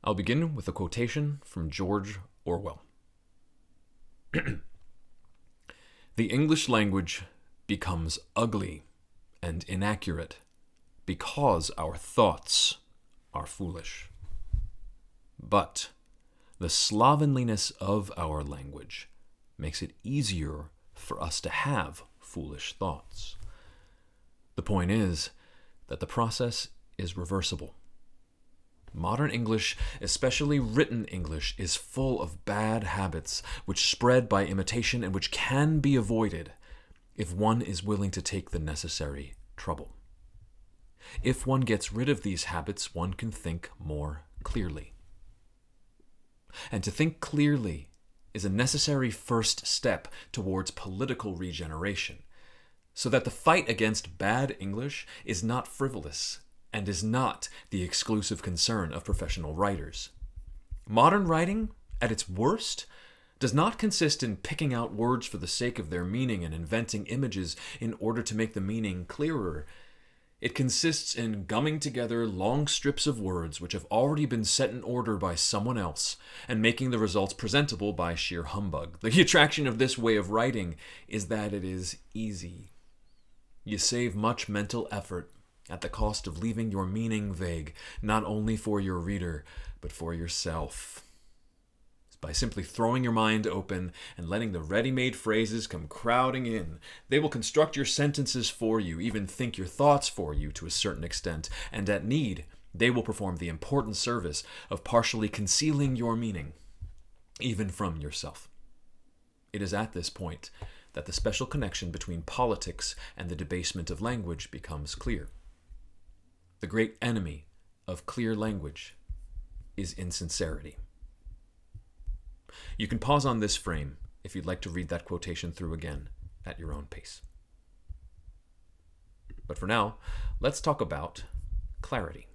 I'll begin with a quotation from George Orwell. The English language becomes ugly and inaccurate because our thoughts are foolish. But the slovenliness of our language makes it easier for us to have foolish thoughts. The point is that the process is reversible. Modern English, especially written English, is full of bad habits which spread by imitation and which can be avoided if one is willing to take the necessary trouble. If one gets rid of these habits, one can think more clearly. And to think clearly is a necessary first step towards political regeneration, so that the fight against bad English is not frivolous and is not the exclusive concern of professional writers. Modern writing, at its worst, does not consist in picking out words for the sake of their meaning and inventing images in order to make the meaning clearer. It consists in gumming together long strips of words which have already been set in order by someone else and making the results presentable by sheer humbug. The attraction of this way of writing is that it is easy. You save much mental effort at the cost of leaving your meaning vague, not only for your reader, but for yourself. By simply throwing your mind open and letting the ready-made phrases come crowding in, they will construct your sentences for you, even think your thoughts for you to a certain extent, and at need, they will perform the important service of partially concealing your meaning, even from yourself. It is at this point that the special connection between politics and the debasement of language becomes clear. The great enemy of clear language is insincerity. You can pause on this frame if you'd like to read that quotation through again at your own pace. But for now, let's talk about clarity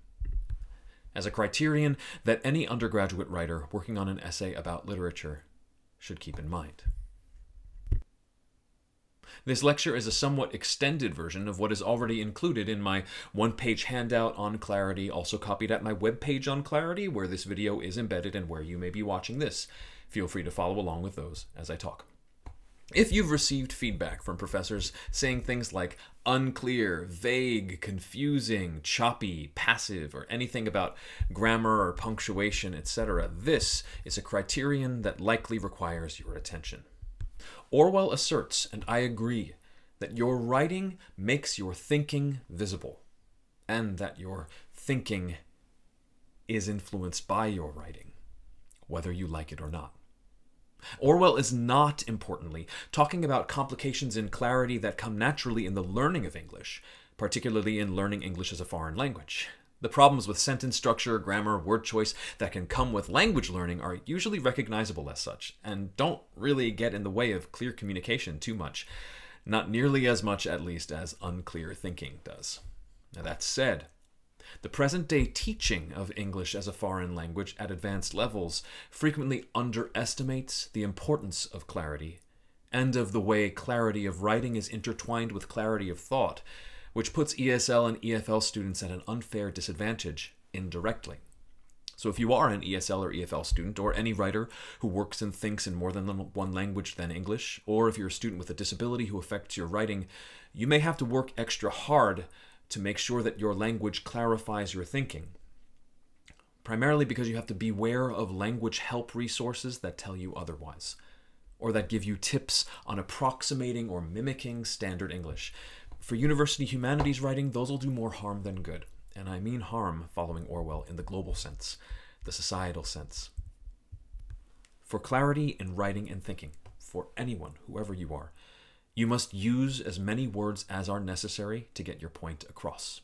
as a criterion that any undergraduate writer working on an essay about literature should keep in mind. This lecture is a somewhat extended version of what is already included in my one-page handout on clarity, also copied at my webpage on clarity, where this video is embedded and where you may be watching this. Feel free to follow along with those as I talk. If you've received feedback from professors saying things like unclear, vague, confusing, choppy, passive, or anything about grammar or punctuation, etc., this is a criterion that likely requires your attention. Orwell asserts, and I agree, that your writing makes your thinking visible, and that your thinking is influenced by your writing, whether you like it or not. Orwell is not, importantly, talking about complications in clarity that come naturally in the learning of English, particularly in learning English as a foreign language. The problems with sentence structure, grammar, word choice that can come with language learning are usually recognizable as such, and don't really get in the way of clear communication too much. Not nearly as much, at least, as unclear thinking does. Now, that said, the present-day teaching of English as a foreign language at advanced levels frequently underestimates the importance of clarity and of the way clarity of writing is intertwined with clarity of thought, which puts ESL and EFL students at an unfair disadvantage indirectly. So if you are an ESL or EFL student, or any writer who works and thinks in more than one language than English, or if you're a student with a disability who affects your writing, you may have to work extra hard to make sure that your language clarifies your thinking. Primarily because you have to beware of language help resources that tell you otherwise, or that give you tips on approximating or mimicking standard English. For university humanities writing, those will do more harm than good. And I mean harm, following Orwell, in the global sense, the societal sense. For clarity in writing and thinking, for anyone, whoever you are, you must use as many words as are necessary to get your point across.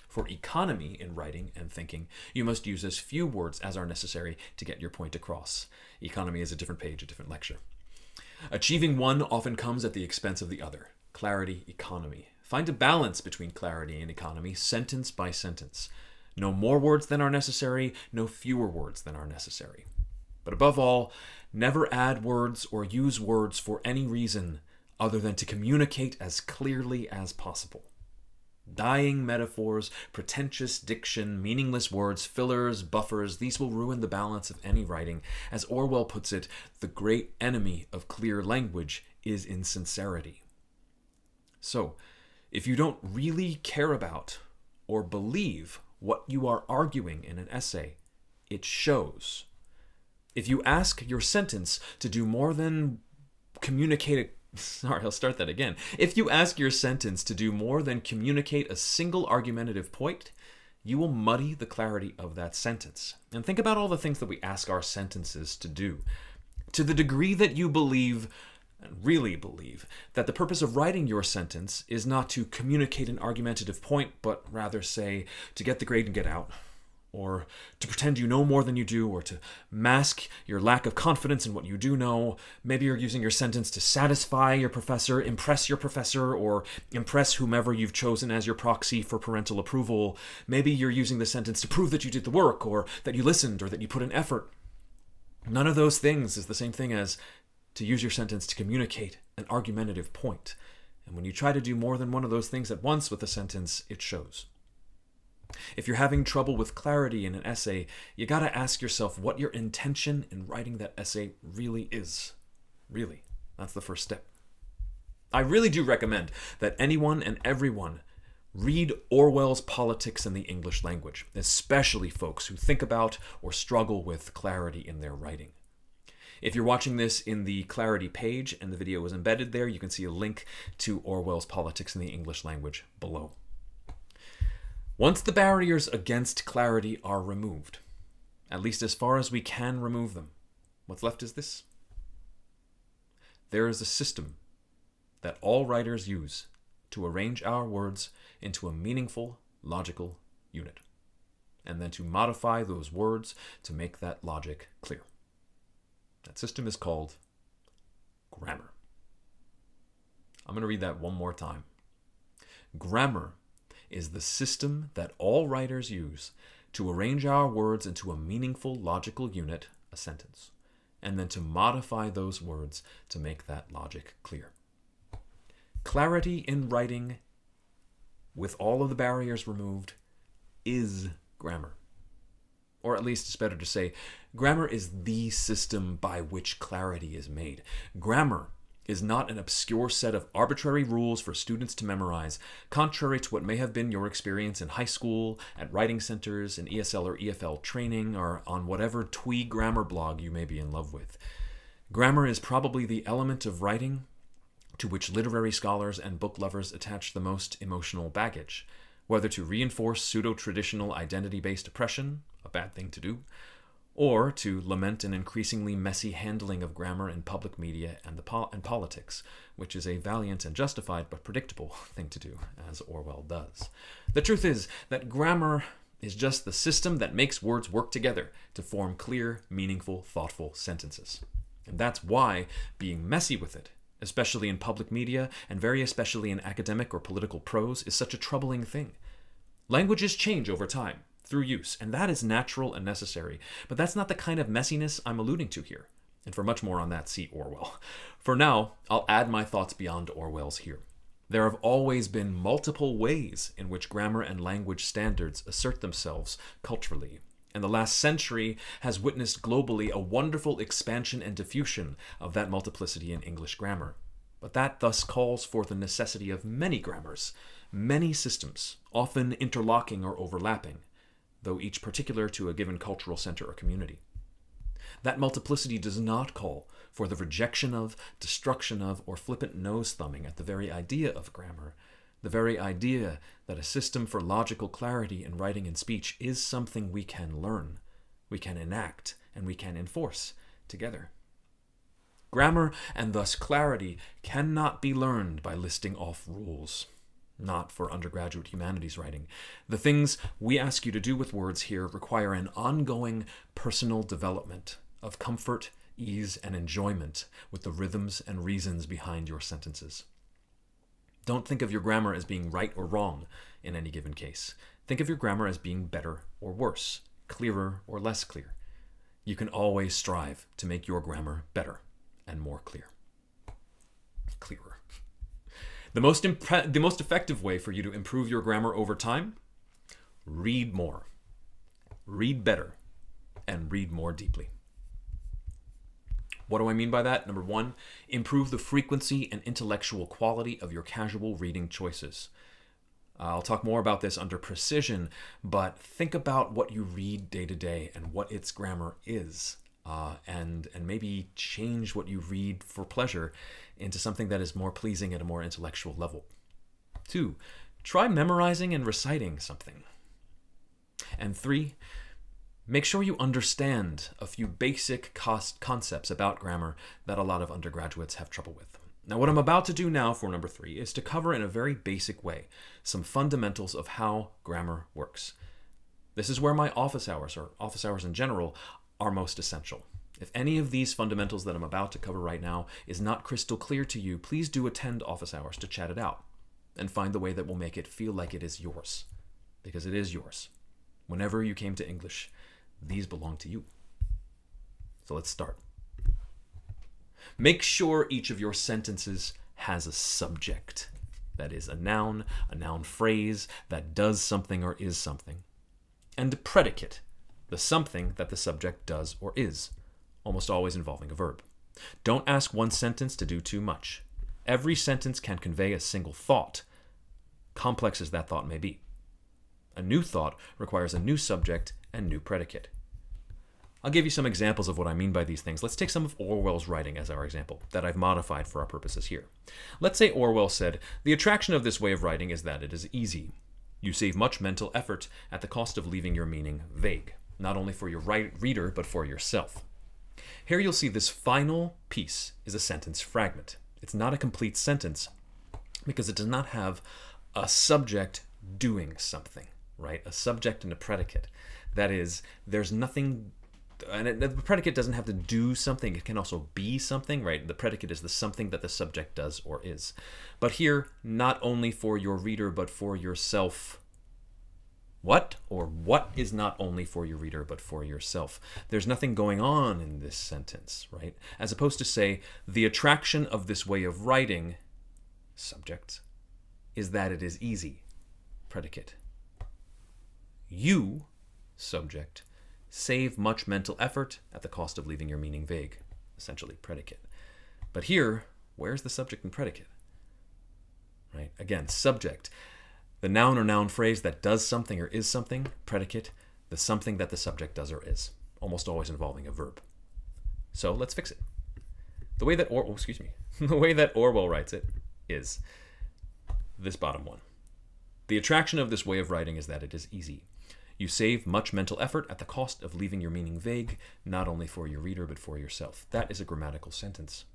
For economy in writing and thinking, you must use as few words as are necessary to get your point across. Economy is a different page, a different lecture. Achieving one often comes at the expense of the other. Clarity, economy. Find a balance between clarity and economy, sentence by sentence. No more words than are necessary, no fewer words than are necessary. But above all, never add words or use words for any reason other than to communicate as clearly as possible. Dying metaphors, pretentious diction, meaningless words, fillers, buffers, these will ruin the balance of any writing. As Orwell puts it, the great enemy of clear language is insincerity. So, if you don't really care about or believe what you are arguing in an essay, it shows. If you ask your sentence to do more than communicate Sorry, I'll start that again. If you ask your sentence to do more than communicate a single argumentative point, you will muddy the clarity of that sentence. And think about all the things that we ask our sentences to do. To the degree that you believe, and really believe, that the purpose of writing your sentence is not to communicate an argumentative point, but rather, say, to get the grade and get out, or to pretend you know more than you do, or to mask your lack of confidence in what you do know. Maybe you're using your sentence to satisfy your professor, impress your professor, or impress whomever you've chosen as your proxy for parental approval. Maybe you're using the sentence to prove that you did the work, or that you listened, or that you put in effort. None of those things is the same thing as to use your sentence to communicate an argumentative point. And when you try to do more than one of those things at once with a sentence, it shows. If you're having trouble with clarity in an essay, you gotta ask yourself what your intention in writing that essay really is. Really. That's the first step. I really do recommend that anyone and everyone read Orwell's Politics in the English Language, especially folks who think about or struggle with clarity in their writing. If you're watching this in the Clarity page and the video is embedded there, you can see a link to Orwell's Politics in the English Language below. Once the barriers against clarity are removed, at least as far as we can remove them, what's left is this. There is a system that all writers use to arrange our words into a meaningful, logical unit, and then to modify those words to make that logic clear. That system is called grammar. I'm going to read that one more time. Grammar is the system that all writers use to arrange our words into a meaningful logical unit, a sentence, and then to modify those words to make that logic clear. Clarity in writing, with all of the barriers removed, is grammar. Or at least it's better to say, grammar is the system by which clarity is made. Grammar is not an obscure set of arbitrary rules for students to memorize, contrary to what may have been your experience in high school, at writing centers, in ESL or EFL training, or on whatever twee grammar blog you may be in love with. Grammar is probably the element of writing to which literary scholars and book lovers attach the most emotional baggage, whether to reinforce pseudo-traditional identity-based oppression, a bad thing to do, or to lament an increasingly messy handling of grammar in public media and politics, which is a valiant and justified but predictable thing to do, as Orwell does. The truth is that grammar is just the system that makes words work together to form clear, meaningful, thoughtful sentences. And that's why being messy with it, especially in public media and very especially in academic or political prose, is such a troubling thing. Languages change over time, through use, and that is natural and necessary. But that's not the kind of messiness I'm alluding to here. And for much more on that, see Orwell. For now, I'll add my thoughts beyond Orwell's here. There have always been multiple ways in which grammar and language standards assert themselves culturally, and the last century has witnessed globally a wonderful expansion and diffusion of that multiplicity in English grammar. But that thus calls for the necessity of many grammars, many systems, often interlocking or overlapping, though each particular to a given cultural center or community. That multiplicity does not call for the rejection of, destruction of, or flippant nose-thumbing at the very idea of grammar, the very idea that a system for logical clarity in writing and speech is something we can learn, we can enact, and we can enforce together. Grammar, and thus clarity, cannot be learned by listing off rules. Not for undergraduate humanities writing. The things we ask you to do with words here require an ongoing personal development of comfort, ease, and enjoyment with the rhythms and reasons behind your sentences. Don't think of your grammar as being right or wrong in any given case. Think of your grammar as being better or worse, clearer or less clear. You can always strive to make your grammar better and more clear. Clearer. The most effective way for you to improve your grammar over time: read more, read better, and read more deeply. What do I mean by that? Number one, improve the frequency and intellectual quality of your casual reading choices. I'll talk more about this under precision, but think about what you read day to day and what its grammar is, and maybe change what you read for pleasure into something that is more pleasing at a more intellectual level. 2, try memorizing and reciting something. And 3, make sure you understand a few basic concepts about grammar that a lot of undergraduates have trouble with. Now, what I'm about to do now for number 3 is to cover in a very basic way some fundamentals of how grammar works. This is where my office hours, or office hours in general, are most essential. If any of these fundamentals that I'm about to cover right now is not crystal clear to you, please do attend office hours to chat it out and find the way that will make it feel like it is yours, because it is yours. Whenever you came to English, these belong to you. So let's start. Make sure each of your sentences has a subject. That is a noun phrase that does something or is something. And a predicate, the something that the subject does or is, almost always involving a verb. Don't ask one sentence to do too much. Every sentence can convey a single thought, complex as that thought may be. A new thought requires a new subject and new predicate. I'll give you some examples of what I mean by these things. Let's take some of Orwell's writing as our example, that I've modified for our purposes here. Let's say Orwell said, "The attraction of this way of writing is that it is easy. You save much mental effort at the cost of leaving your meaning vague, not only for your reader, but for yourself." Here you'll see this final piece is a sentence fragment. It's not a complete sentence because it does not have a subject doing something, right? A subject and a predicate. That is, there's nothing, and the predicate doesn't have to do something. It can also be something, right? The predicate is the something that the subject does or is. But here, not only for your reader, but for yourself. What? Or what is not only for your reader, but for yourself? There's nothing going on in this sentence, right? As opposed to say, the attraction of this way of writing, subject, is that it is easy, predicate. You, subject, save much mental effort at the cost of leaving your meaning vague, essentially predicate. But here, where's the subject and predicate? Right? Again, subject, the noun or noun phrase that does something or is something, predicate, the something that the subject does or is, almost always involving a verb. So let's fix it. The way that Orwell writes it is this bottom one. The attraction of this way of writing is that it is easy. You save much mental effort at the cost of leaving your meaning vague, not only for your reader, but for yourself. That is a grammatical sentence.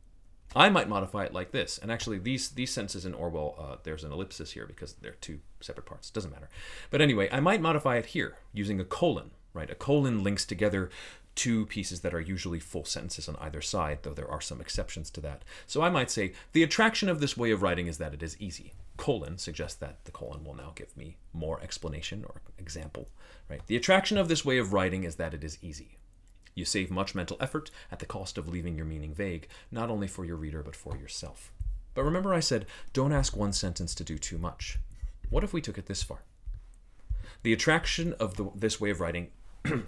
I might modify it like this. And actually, these sentences in Orwell, there's an ellipsis here because they're two separate parts. Doesn't matter. But anyway, I might modify it here using a colon, right? A colon links together two pieces that are usually full sentences on either side, though there are some exceptions to that. So I might say, the attraction of this way of writing is that it is easy. Colon suggests that the colon will now give me more explanation or example, right? The attraction of this way of writing is that it is easy. You save much mental effort at the cost of leaving your meaning vague, not only for your reader, but for yourself. But remember I said, don't ask one sentence to do too much. What if we took it this far? The attraction of this way of writing,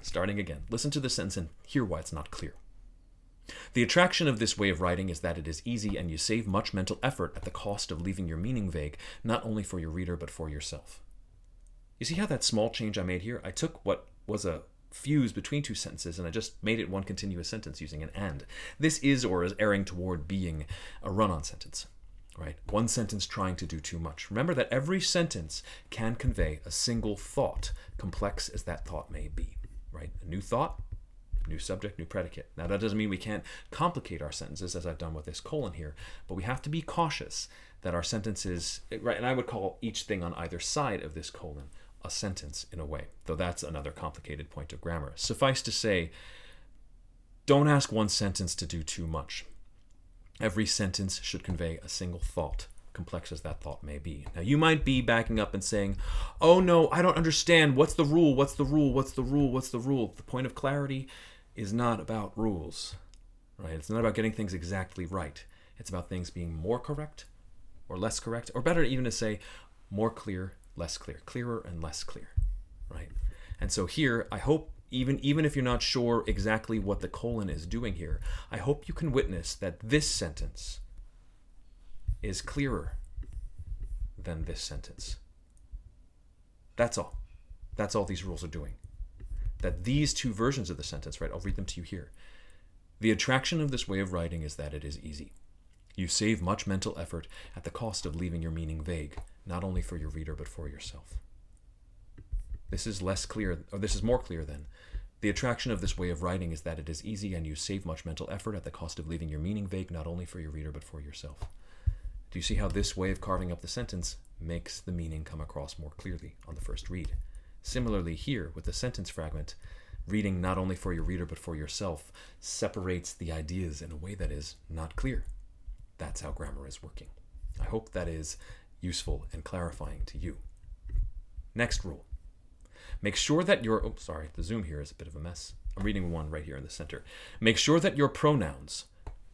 starting again, listen to the sentence and hear why it's not clear. The attraction of this way of writing is that it is easy and you save much mental effort at the cost of leaving your meaning vague, not only for your reader, but for yourself. You see how that small change I made here? I took what was a fuse between two sentences and I just made it one continuous sentence using an and. This is or is erring toward being a run-on sentence, right? One sentence trying to do too much. Remember that every sentence can convey a single thought, complex as that thought may be, right? A new thought, new subject, new predicate. Now that doesn't mean we can't complicate our sentences as I've done with this colon here, but we have to be cautious that our sentences, right, and I would call each thing on either side of this colon a sentence in a way, though that's another complicated point of grammar. Suffice to say, don't ask one sentence to do too much. Every sentence should convey a single thought, complex as that thought may be. Now you might be backing up and saying, oh no, I don't understand. What's the rule? What's the rule? What's the rule? What's the rule? The point of clarity is not about rules, right? It's not about getting things exactly right. It's about things being more correct or less correct, or better even to say more clear, less clear, clearer and less clear, right? And so here, I hope, even if you're not sure exactly what the colon is doing here, I hope you can witness that this sentence is clearer than this sentence. That's all. That's all these rules are doing. That these two versions of the sentence, right, I'll read them to you here. The attraction of this way of writing is that it is easy. You save much mental effort at the cost of leaving your meaning vague, not only for your reader but for yourself. This is less clear, or this is more clear than. The attraction of this way of writing is that it is easy and you save much mental effort at the cost of leaving your meaning vague, not only for your reader but for yourself. Do you see how this way of carving up the sentence makes the meaning come across more clearly on the first read? Similarly here, with the sentence fragment, reading not only for your reader but for yourself separates the ideas in a way that is not clear. That's how grammar is working. I hope that is useful and clarifying to you. Next rule. Make sure that your, oh, sorry, the zoom here is a bit of a mess. I'm reading one right here in the center. Make sure that your pronouns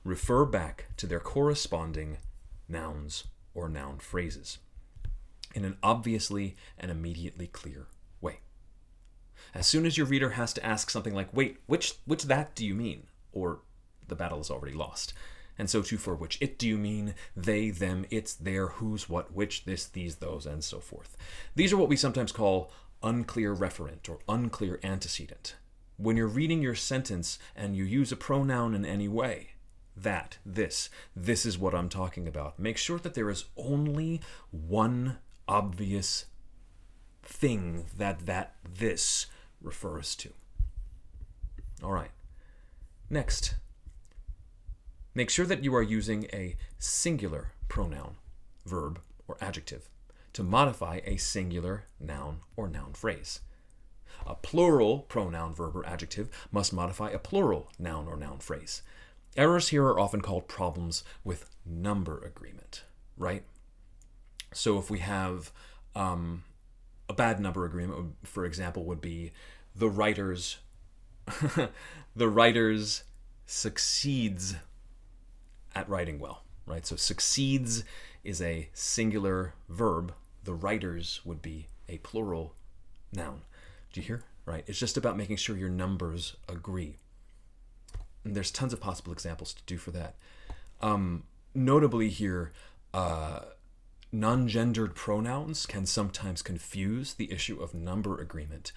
refer back to their corresponding nouns or noun phrases in an obviously and immediately clear way. As soon as your reader has to ask something like, wait, which that do you mean? Or the battle is already lost. And so too for which it do you mean, they, them, it's, their, whose, what, which, this, these, those, and so forth. These are what we sometimes call unclear referent or unclear antecedent. When you're reading your sentence and you use a pronoun in any way, that, this is what I'm talking about. Make sure that there is only one obvious thing that this refers to. All right. Next, make sure that you are using a singular pronoun, verb, or adjective to modify a singular noun or noun phrase. A plural pronoun, verb, or adjective must modify a plural noun or noun phrase. Errors here are often called problems with number agreement, right? So if we have a bad number agreement, for example, would be the writer's succeeds at writing well, right? So succeeds is a singular verb. The writers would be a plural noun. Do you hear? Right? It's just about making sure your numbers agree. And there's tons of possible examples to do for that. Notably here, non-gendered pronouns can sometimes confuse the issue of number agreement.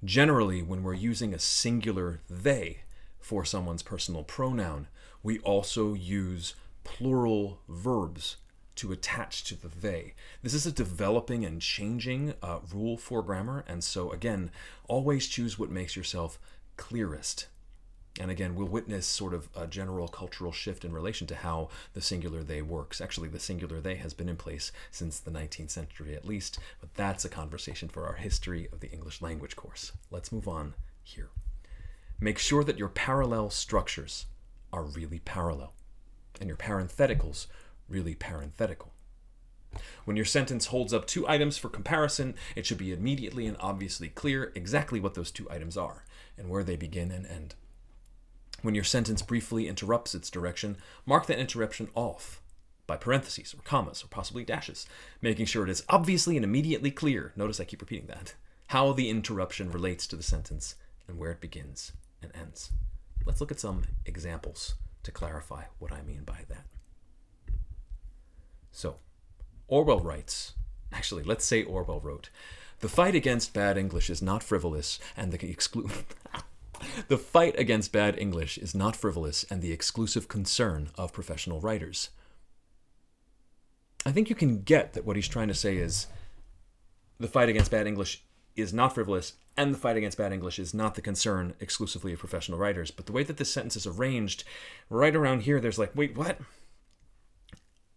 Generally, when we're using a singular they for someone's personal pronoun, we also use plural verbs to attach to the they. This is a developing and changing rule for grammar, and so again, always choose what makes yourself clearest. And again, we'll witness sort of a general cultural shift in relation to how the singular they works. Actually, the singular they has been in place since the 19th century at least, but that's a conversation for our History of the English Language course. Let's move on here. Make sure that your parallel structures are really parallel, and your parentheticals really parenthetical. When your sentence holds up two items for comparison, it should be immediately and obviously clear exactly what those two items are and where they begin and end. When your sentence briefly interrupts its direction, mark that interruption off by parentheses or commas or possibly dashes, making sure it is obviously and immediately clear, notice I keep repeating that, how the interruption relates to the sentence and where it begins and ends. Let's look at some examples to clarify what I mean by that. So, Orwell writes, actually, let's say Orwell wrote, "The fight against bad English is not frivolous and the fight against bad English is not frivolous and the exclusive concern of professional writers." I think you can get that what he's trying to say is the fight against bad English is not frivolous and the fight against bad English is not the concern exclusively of professional writers. But the way that this sentence is arranged, right around here, there's like, wait, what?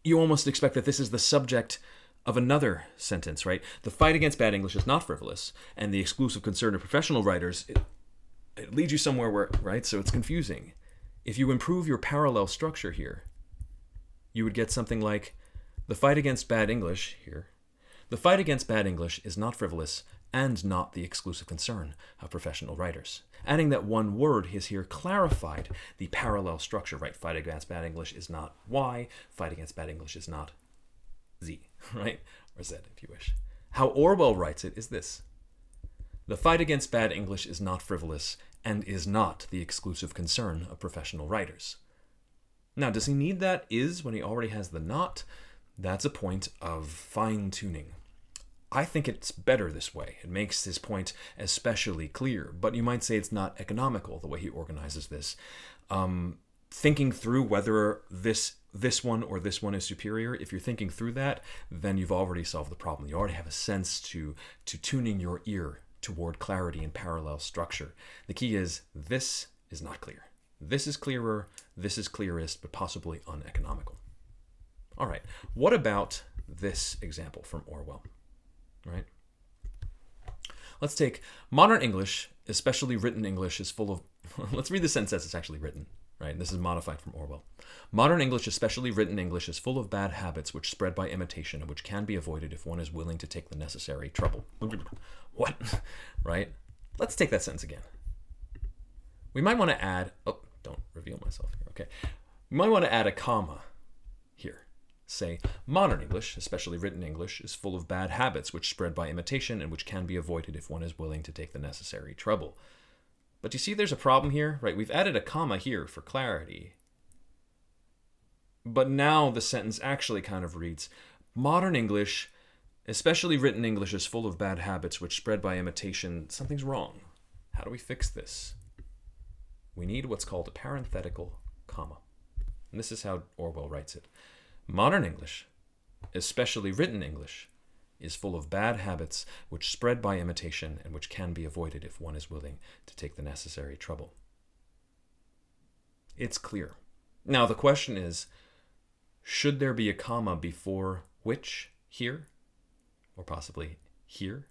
You almost expect that this is the subject of another sentence, right? The fight against bad English is not frivolous and the exclusive concern of professional writers, it leads you somewhere where, right? So it's confusing. If you improve your parallel structure here, you would get something like the fight against bad English here. The fight against bad English is not frivolous and not the exclusive concern of professional writers. Adding that one word is here clarified the parallel structure, right? Fight against bad English is not Y. Fight against bad English is not Z, right? Or Z if you wish. How Orwell writes it is this: the fight against bad English is not frivolous and is not the exclusive concern of professional writers. Now, does he need that is when he already has the not? That's a point of fine-tuning. I think it's better this way. It makes his point especially clear, but you might say it's not economical the way he organizes this. Thinking through whether this one or this one is superior, if you're thinking through that, then you've already solved the problem. You already have a sense to tuning your ear toward clarity and parallel structure. The key is this is not clear. This is clearer, this is clearest, but possibly uneconomical. All right, what about this example from Orwell? Right? Let's take modern English, especially written English, is full of... Let's read the sentence as it's actually written. Right? And this is modified from Orwell. Modern English, especially written English, is full of bad habits which spread by imitation and which can be avoided if one is willing to take the necessary trouble. What? Right? Let's take that sentence again. We might want to add... Oh, don't reveal myself here. Okay. We might want to add a comma here. Say, modern English, especially written English, is full of bad habits which spread by imitation and which can be avoided if one is willing to take the necessary trouble. But you see there's a problem here, right? We've added a comma here for clarity. But now the sentence actually kind of reads, modern English, especially written English, is full of bad habits which spread by imitation. Something's wrong. How do we fix this? We need what's called a parenthetical comma. And this is how Orwell writes it. Modern English, especially written English, is full of bad habits which spread by imitation and which can be avoided if one is willing to take the necessary trouble. It's clear. Now the question is, should there be a comma before which here? Or possibly here,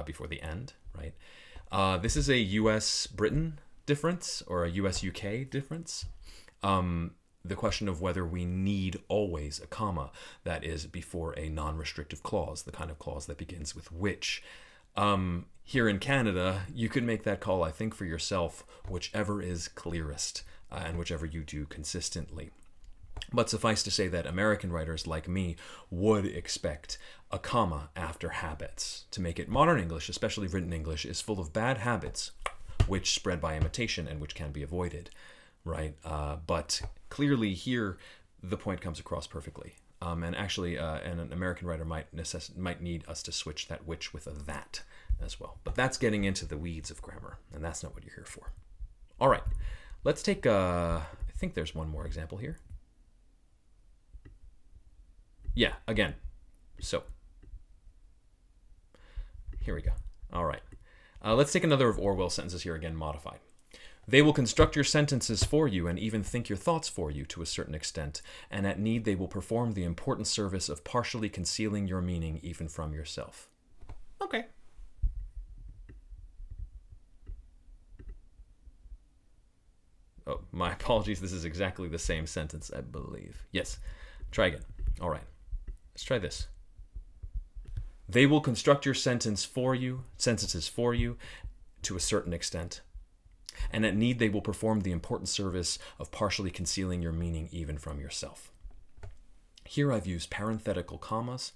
before the end, right? This is a US-Britain difference or a US-UK difference. The question of whether we need always a comma that is before a non-restrictive clause, the kind of clause that begins with which. Here in Canada, you can make that call, I think, for yourself, whichever is clearest and whichever you do consistently. But suffice to say that American writers like me would expect a comma after habits to make it modern English, especially written English, is full of bad habits which spread by imitation and which can be avoided. Right, but clearly here the point comes across perfectly, and actually, an American writer might need us to switch that which with a that as well. But that's getting into the weeds of grammar, and that's not what you're here for. All right, let's take. I think there's one more example here. Yeah, again. So here we go. All right, let's take another of Orwell's sentences here again, modified. They will construct your sentences for you and even think your thoughts for you to a certain extent, and at need they will perform the important service of partially concealing your meaning even from yourself. Okay. Oh, my apologies. This is exactly the same sentence, I believe. Yes. Try again. All right. Let's try this. They will construct your sentences for you to a certain extent, and at need they will perform the important service of partially concealing your meaning even from yourself. Here I've used parenthetical commas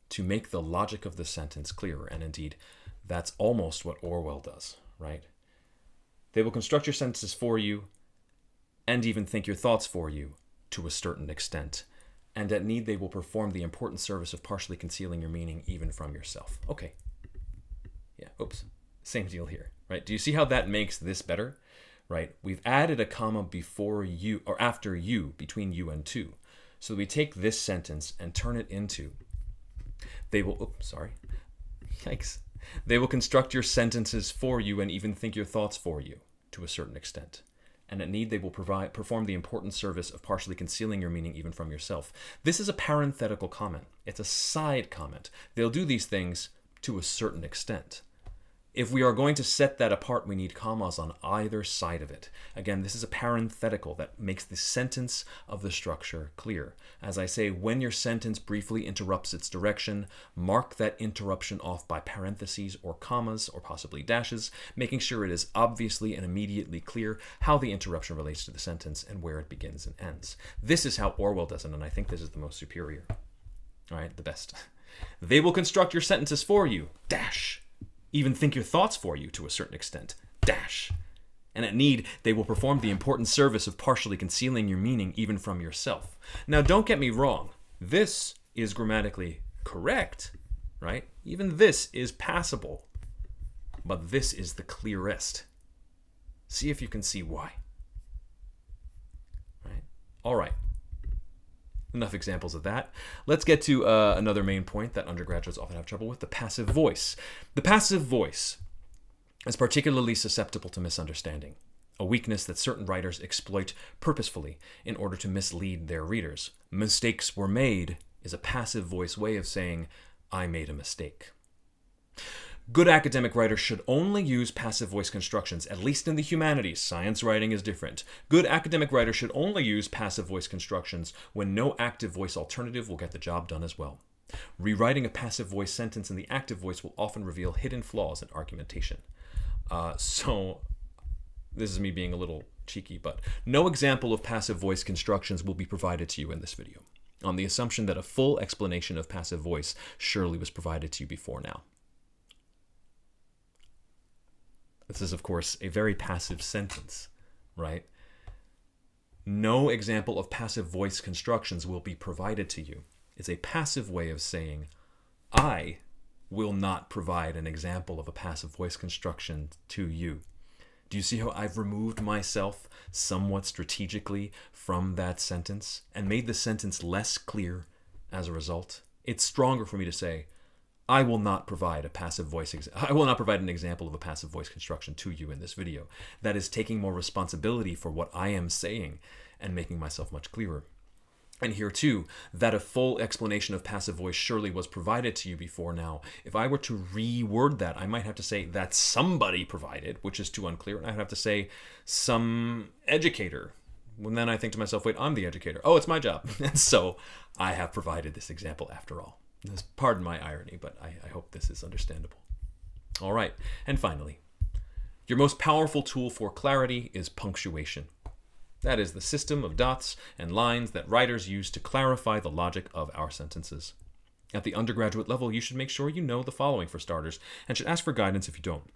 to make the logic of the sentence clearer, and indeed, that's almost what Orwell does, right? They will construct your sentences for you and even think your thoughts for you to a certain extent, and at need they will perform the important service of partially concealing your meaning even from yourself. Okay. Yeah, oops. Same deal here, right? Do you see how that makes this better, right? We've added a comma before you or after you, between you and to. So we take this sentence and turn it into, they will, yikes. They will construct your sentences for you and even think your thoughts for you to a certain extent. And at need they will perform the important service of partially concealing your meaning even from yourself. This is a parenthetical comment. It's a side comment. They'll do these things to a certain extent. If we are going to set that apart, we need commas on either side of it. Again, this is a parenthetical that makes the sentence of the structure clear. As I say, when your sentence briefly interrupts its direction, mark that interruption off by parentheses or commas or possibly dashes, making sure it is obviously and immediately clear how the interruption relates to the sentence and where it begins and ends. This is how Orwell does it, and I think this is the most superior. All right, the best. They will construct your sentences for you, dash. Even think your thoughts for you to a certain extent, dash. And at need, they will perform the important service of partially concealing your meaning even from yourself. Now, don't get me wrong. This is grammatically correct, right? Even this is passable. But this is the clearest. See if you can see why. Right? All right. Enough examples of that. Let's get to another main point that undergraduates often have trouble with, the passive voice. The passive voice is particularly susceptible to misunderstanding, a weakness that certain writers exploit purposefully in order to mislead their readers. Mistakes were made is a passive voice way of saying, I made a mistake. Good academic writers should only use passive voice constructions, at least in the humanities. Science writing is different. Good academic writers should only use passive voice constructions when no active voice alternative will get the job done as well. Rewriting a passive voice sentence in the active voice will often reveal hidden flaws in argumentation. So this is me being a little cheeky, but no example of passive voice constructions will be provided to you in this video, on the assumption that a full explanation of passive voice surely was provided to you before now. This is, of course, a very passive sentence, right? No example of passive voice constructions will be provided to you. It's a passive way of saying, I will not provide an example of a passive voice construction to you. Do you see how I've removed myself somewhat strategically from that sentence and made the sentence less clear as a result? It's stronger for me to say, I will not provide an example of a passive voice construction to you in this video. That is taking more responsibility for what I am saying and making myself much clearer. And here too, that a full explanation of passive voice surely was provided to you before now. If I were to reword that, I might have to say that somebody provided, which is too unclear. And I'd have to say some educator. And then I think to myself, wait, I'm the educator. Oh, it's my job. And so I have provided this example after all. Pardon my irony, but I hope this is understandable. All right, and finally, your most powerful tool for clarity is punctuation. That is the system of dots and lines that writers use to clarify the logic of our sentences. At the undergraduate level, you should make sure you know the following for starters, and should ask for guidance if you don't.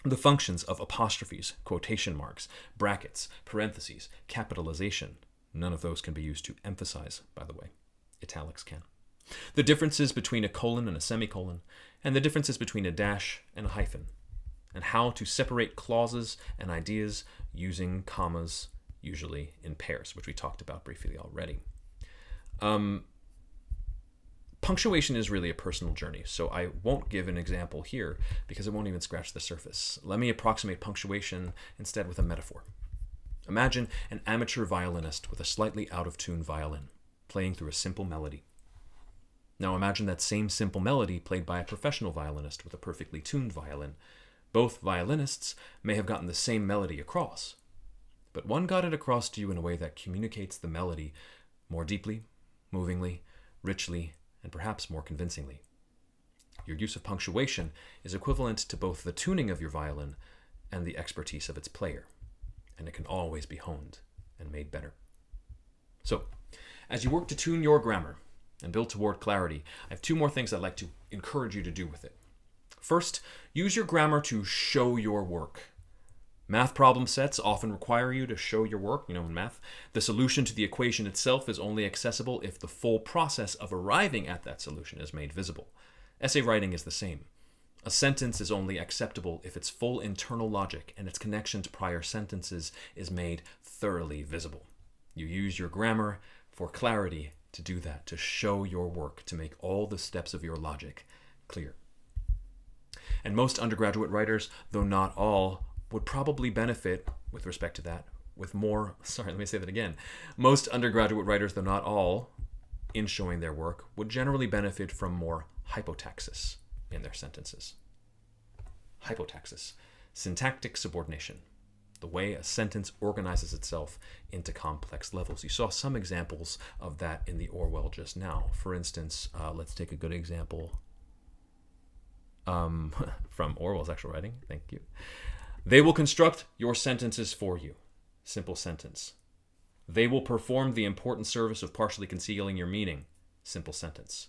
The functions of apostrophes, quotation marks, brackets, parentheses, capitalization. None of those can be used to emphasize, by the way. Italics can. The differences between a colon and a semicolon, and the differences between a dash and a hyphen, and how to separate clauses and ideas using commas, usually in pairs, which we talked about briefly already. Punctuation is really a personal journey, so I won't give an example here because it won't even scratch the surface. Let me approximate punctuation instead with a metaphor. Imagine an amateur violinist with a slightly out-of-tune violin, playing through a simple melody. Now imagine that same simple melody played by a professional violinist with a perfectly tuned violin. Both violinists may have gotten the same melody across, but one got it across to you in a way that communicates the melody more deeply, movingly, richly, and perhaps more convincingly. Your use of punctuation is equivalent to both the tuning of your violin and the expertise of its player, and it can always be honed and made better. So, as you work to tune your grammar and build toward clarity, I have two more things I'd like to encourage you to do with it. First, use your grammar to show your work. Math problem sets often require you to show your work. In math, the solution to the equation itself is only accessible if the full process of arriving at that solution is made visible. Essay writing is the same. A sentence is only acceptable if its full internal logic and its connection to prior sentences is made thoroughly visible. You use your grammar for clarity to do that, to show your work, to make all the steps of your logic clear. And most undergraduate writers, though not all, would probably benefit with respect to that with more, most undergraduate writers, though not all, in showing their work, would generally benefit from more hypotaxis in their sentences. Hypotaxis, syntactic subordination, the way a sentence organizes itself into complex levels. You saw some examples of that in the Orwell just now. For instance, let's take a good example from Orwell's actual writing. Thank you. They will construct your sentences for you. Simple sentence. They will perform the important service of partially concealing your meaning. Simple sentence.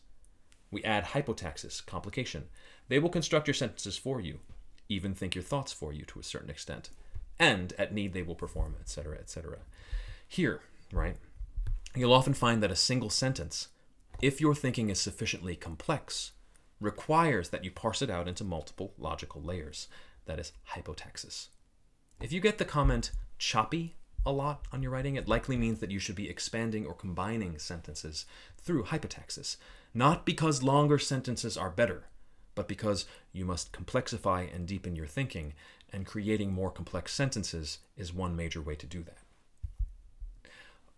We add hypotaxis, complication. They will construct your sentences for you, even think your thoughts for you to a certain extent. And at need, they will perform, etc., etc. Here, right, you'll often find that a single sentence, if your thinking is sufficiently complex, requires that you parse it out into multiple logical layers. That is hypotaxis. If you get the comment choppy a lot on your writing, it likely means that you should be expanding or combining sentences through hypotaxis. Not because longer sentences are better, but because you must complexify and deepen your thinking, and creating more complex sentences is one major way to do that.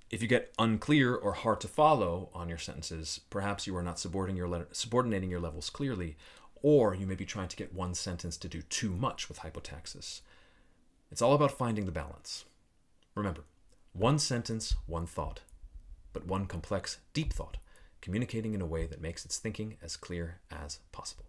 If you get unclear or hard to follow on your sentences, perhaps you are not subordinating your levels clearly, or you may be trying to get one sentence to do too much with hypotaxis. It's all about finding the balance. Remember, one sentence, one thought, but one complex, deep thought, communicating in a way that makes its thinking as clear as possible.